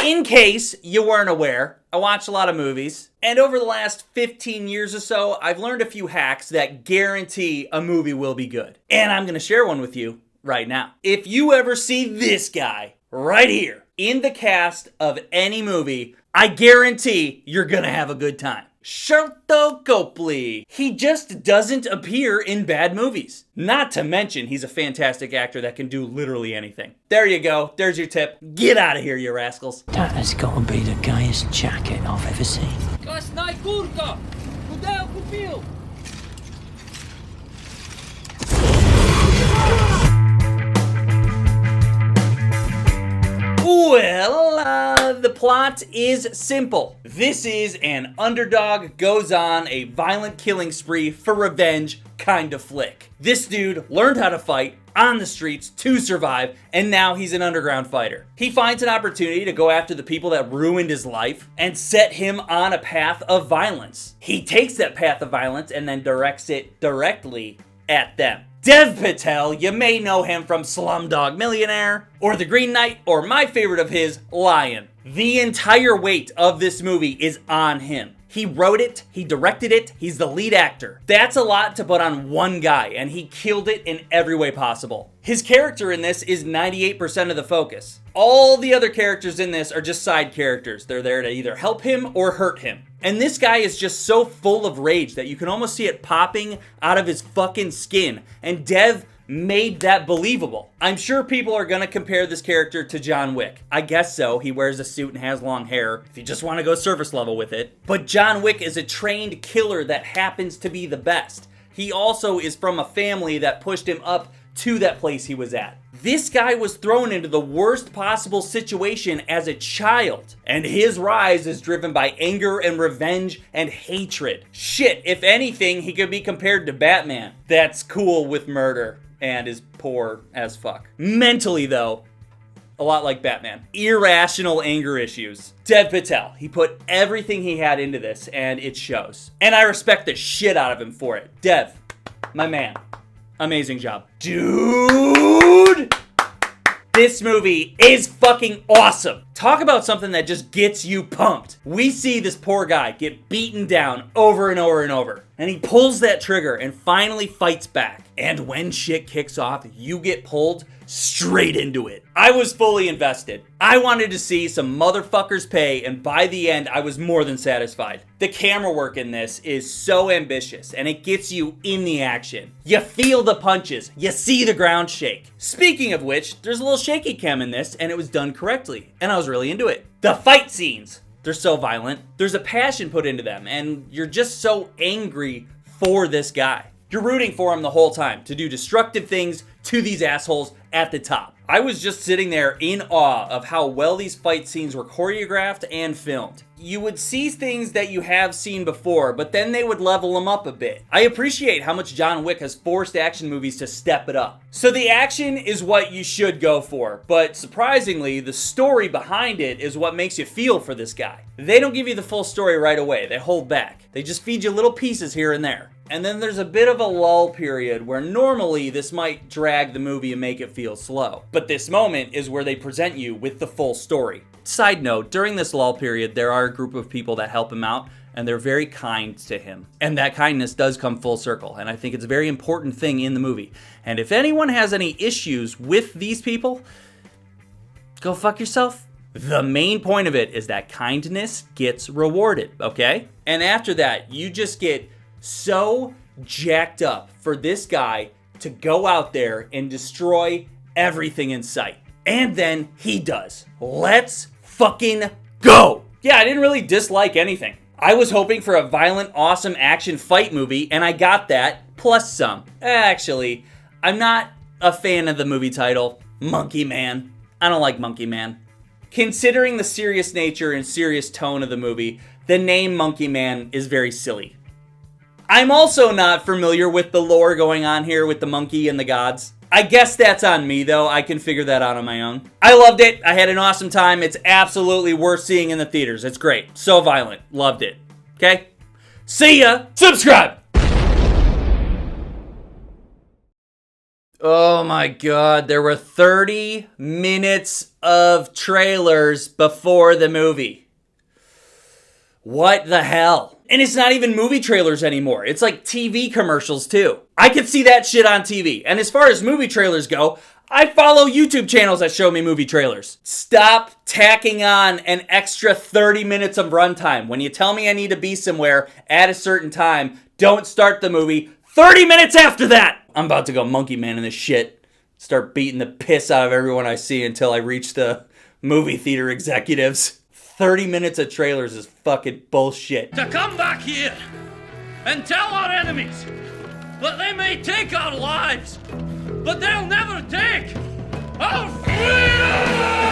In case you weren't aware, I watch a lot of movies, and over the last 15 years or so, I've learned a few hacks that guarantee a movie will be good. And I'm gonna share one with you right now. If you ever see this guy right here in the cast of any movie, I guarantee you're gonna have a good time. Sharlto Copley. He just doesn't appear in bad movies. Not to mention, he's a fantastic actor that can do literally anything. There you go. There's your tip. Get out of here, you rascals. That has got to be the gayest jacket I've ever seen. Well, the plot is simple. This is an underdog goes on a violent killing spree for revenge kind of flick. This dude learned how to fight on the streets to survive, and now he's an underground fighter. He finds an opportunity to go after the people that ruined his life and set him on a path of violence. He takes that path of violence and then directs it directly at them. Dev Patel, you may know him from Slumdog Millionaire, or The Green Knight, or my favorite of his, Lion. The entire weight of this movie is on him. He wrote it, he directed it, he's the lead actor. That's a lot to put on one guy, and he killed it in every way possible. His character in this is 98% of the focus. All the other characters in this are just side characters. They're there to either help him or hurt him. And this guy is just so full of rage that you can almost see it popping out of his fucking skin. And Dev made that believable. I'm sure people are gonna compare this character to John Wick. I guess so. He wears a suit and has long hair, if you just want to go surface level with it. But John Wick is a trained killer that happens to be the best. He also is from a family that pushed him up to that place he was at. This guy was thrown into the worst possible situation as a child, and his rise is driven by anger and revenge and hatred. Shit, if anything, he could be compared to Batman. That's cool with murder and is poor as fuck. Mentally, though, a lot like Batman. Irrational anger issues. Dev Patel, he put everything he had into this, and it shows. And I respect the shit out of him for it. Dev, my man. Amazing job. Dude! This movie is fucking awesome. Talk about something that just gets you pumped. We see this poor guy get beaten down over and over and over. And he pulls that trigger and finally fights back. And when shit kicks off, you get pulled straight into it. I was fully invested. I wanted to see some motherfuckers pay, and by the end, I was more than satisfied. The camera work in this is so ambitious, and it gets you in the action. You feel the punches. You see the ground shake. Speaking of which, there's a little shaky cam in this, and it was done correctly, and I was really into it. The fight scenes, they're so violent. There's a passion put into them, and you're just so angry for this guy. You're rooting for him the whole time to do destructive things to these assholes at the top. I was just sitting there in awe of how well these fight scenes were choreographed and filmed. You would see things that you have seen before, but then they would level them up a bit. I appreciate how much John Wick has forced action movies to step it up. So the action is what you should go for, but surprisingly, the story behind it is what makes you feel for this guy. They don't give you the full story right away. They hold back. They just feed you little pieces here and there. And then there's a bit of a lull period where normally this might drag the movie and make it feel slow. But this moment is where they present you with the full story. Side note, during this lull period, there are a group of people that help him out, and they're very kind to him. And that kindness does come full circle, and I think it's a very important thing in the movie. And if anyone has any issues with these people, go fuck yourself. The main point of it is that kindness gets rewarded, okay? And after that, you just get so jacked up for this guy to go out there and destroy everything in sight. And then he does. Let's fucking go! Yeah, I didn't really dislike anything. I was hoping for a violent, awesome action fight movie, and I got that, plus some. Actually, I'm not a fan of the movie title, Monkey Man. I don't like Monkey Man. Considering the serious nature and serious tone of the movie, the name Monkey Man is very silly. I'm also not familiar with the lore going on here with the monkey and the gods. I guess that's on me, though. I can figure that out on my own. I loved it. I had an awesome time. It's absolutely worth seeing in the theaters. It's great. So violent. Loved it. Okay? See ya. Subscribe. Oh my god, there were 30 minutes of trailers before the movie. What the hell? And it's not even movie trailers anymore. It's like TV commercials too. I could see that shit on TV. And as far as movie trailers go, I follow YouTube channels that show me movie trailers. Stop tacking on an extra 30 minutes of runtime. When you tell me I need to be somewhere at a certain time, don't start the movie 30 minutes after that. I'm about to go Monkey Man in this shit. Start beating the piss out of everyone I see until I reach the movie theater executives. 30 minutes of trailers is fucking bullshit. To come back here and tell our enemies that they may take our lives, but they'll never take our freedom!